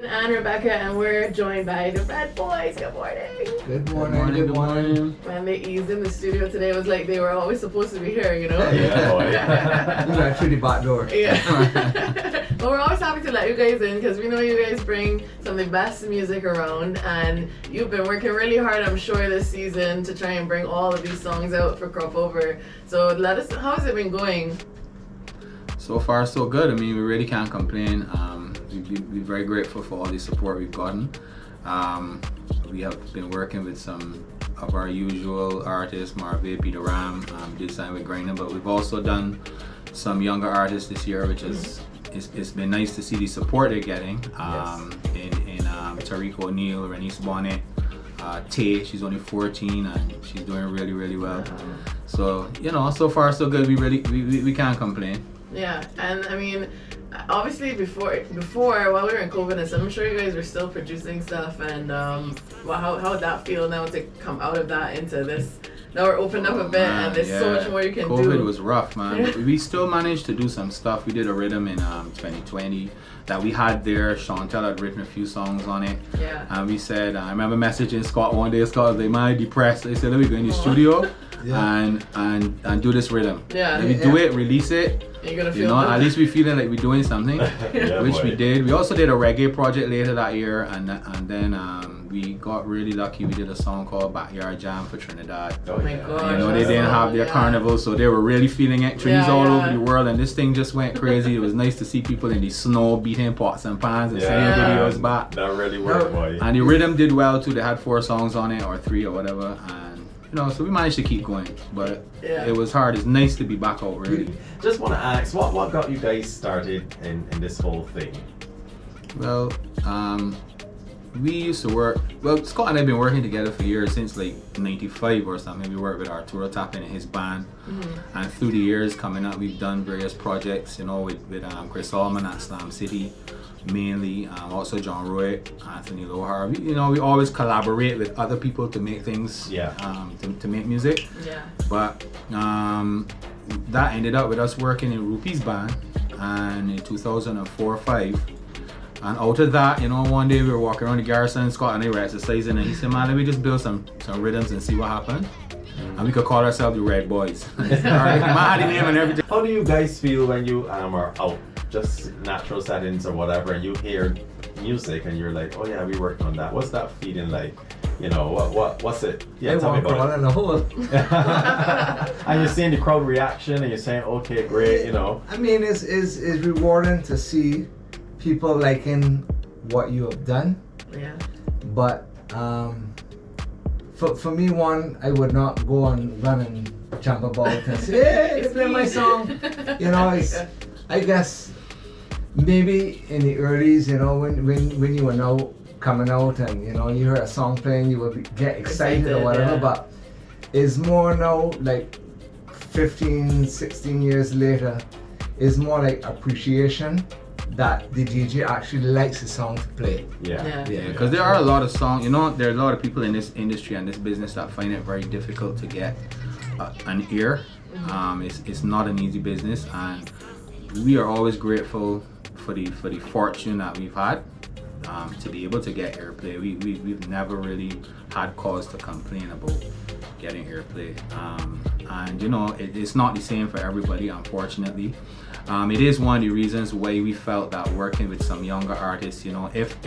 And Rebecca, and we're joined by the Red Boys. Good morning. Good morning. Good morning. Man, they eased in the studio today. It was like they were always supposed to be here, you know? Yeah, boy. You got through the back door. Yeah. But we're always happy to let you guys in because we know you guys bring some of the best music around, and you've been working really hard, I'm sure, this season to try and bring all of these songs out for Crop Over. So let us, how has it been going? So far, so good. I mean, we really can't complain. We're very grateful for all the support we've gotten. We have been working with some of our usual artists, Marvin, Peter Ram, did sign with Grindin, but we've also done some younger artists this year, which is it's been nice to see the support they're getting. In Tariq O'Neal, Renice Bonnet, Tay, she's only 14 and she's doing really, really well. So, you know, so far so good. We can't complain. Yeah, and I mean, obviously before while we were in COVID and stuff, I'm sure you guys were still producing stuff, and how would that feel now to come out of that into this? Now we're opened up a bit, and there's so much more you can do. COVID was rough, man. We still managed to do some stuff. We did a rhythm in 2020 that we had there. Chantel had written a few songs on it. Yeah. And we said, I remember messaging Scott one day. Scott was like, man, depressed. They said, let me go in the studio and do this rhythm. Yeah. Let me do it, release it. You're gonna feel you know, at least we feeling like we're doing something, which we did. We also did a reggae project later that year, and then we got really lucky. We did a song called Backyard Jam for Trinidad. Oh my God! You know, they didn't have their carnival, so they were really feeling it. Trees all over the world, and this thing just went crazy. It was nice to see people in the snow beating pots and pans and sending videos back. That really worked, boy. And the rhythm did well too. They had 4 songs on it, or 3 or whatever. You know, so we managed to keep going, but it was hard. It's nice to be back out, really. Just want to ask, what got you guys started in this whole thing? Well, we used to work, Scott and I have been working together for years, since like 95 or something. We worked with Arturo Tappan and his band, and through the years coming up, we've done various projects, you know, with Chris Allman at Slam City, mainly, also John Roy, Anthony Lohar. We always collaborate with other people to make things, to make music. Yeah. But that ended up with us working in Rupee's band, and in 2004-05. And out of that, you know, one day we were walking around the garrison, Scott and I were exercising, and he said, man, let me just build some rhythms and see what happened. And we could call ourselves the Red Boys. Mad name and everything. How do you guys feel when you are out, just natural settings or whatever, and you hear music and you're like, oh yeah, we worked on that. What's that feeling like? You know, what's it? Yeah, tell me about it. And you're seeing the crowd reaction and you're saying, okay, great, you know. I mean, it's rewarding to see people liking what you have done. Yeah. But for me, I would not go and run and jump about and say, hey, play my song. You know, I guess maybe in the earlys, you know, when you were now coming out and, you know, you heard a song playing, you would get excited or whatever, but it's more now, like 15, 16 years later, it's more like appreciation that the DJ actually likes the song to play. Because there are a lot of songs, you know, there are a lot of people in this industry and this business that find it very difficult to get an ear. It's not an easy business, and we are always grateful for the fortune that we've had to be able to get airplay. We've never really had cause to complain about getting airplay, and you know, it's not the same for everybody, unfortunately. It is one of the reasons why we felt that working with some younger artists, you know, if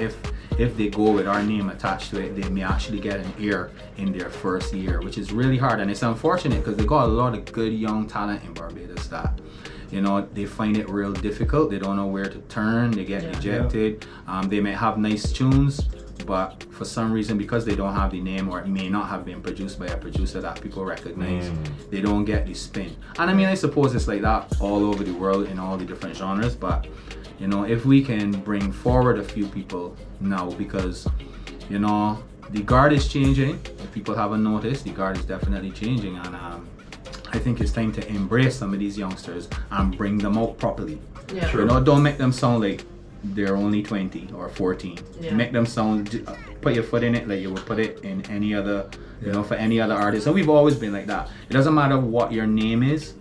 they go with our name attached to it, they may actually get an ear in their first year, which is really hard, and it's unfortunate because they got a lot of good young talent in Barbados that, you know, they find it real difficult. They don't know where to turn. They get rejected. They may have nice tunes, but for some reason, because they don't have the name, or it may not have been produced by a producer that people recognize, they don't get the spin. And I mean, I suppose it's like that all over the world in all the different genres, but you know, if we can bring forward a few people now, because you know, the guard is changing. If people haven't noticed, the guard is definitely changing, and I think it's time to embrace some of these youngsters and bring them out properly. You know, don't make them sound like they're only 20 or 14. Make them sound, put your foot in it like you would put it in any other, you know, for any other artist. And we've always been like that. It doesn't matter what your name is,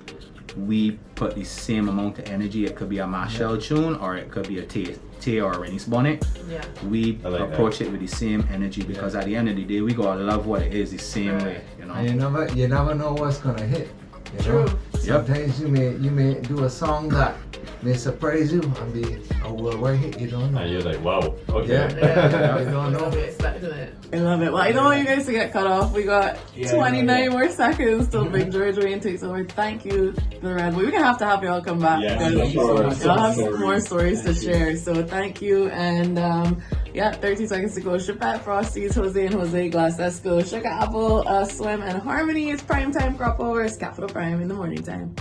we put the same amount of energy. It could be a Machel tune or it could be a Tay Tay or when it's Bonnet, Yeah. we I like approach it with the same energy because at the end of the day, we gotta love what it is the same Right. way, you know. And you never know what's gonna hit. You True. know? Sometimes you may do a song that may surprise you and be a worldwide hit. You don't know. And you're like, wow, okay. Yeah. You don't know. I'll be expecting it. I love it. Well, I don't want you guys to get cut off. We got 29 more seconds till Big George Wayne takes over. Thank you, the Red Bull. We're gonna have to have y'all come back. Yeah, because of course. y'all have some more stories to share. So thank you. And 30 seconds to go. Chapat, Frosties, Jose and Jose, Glass Esco, Sugar Apple, Swim, and Harmony. It's prime time crop over. It's Capital Prime in the morning time.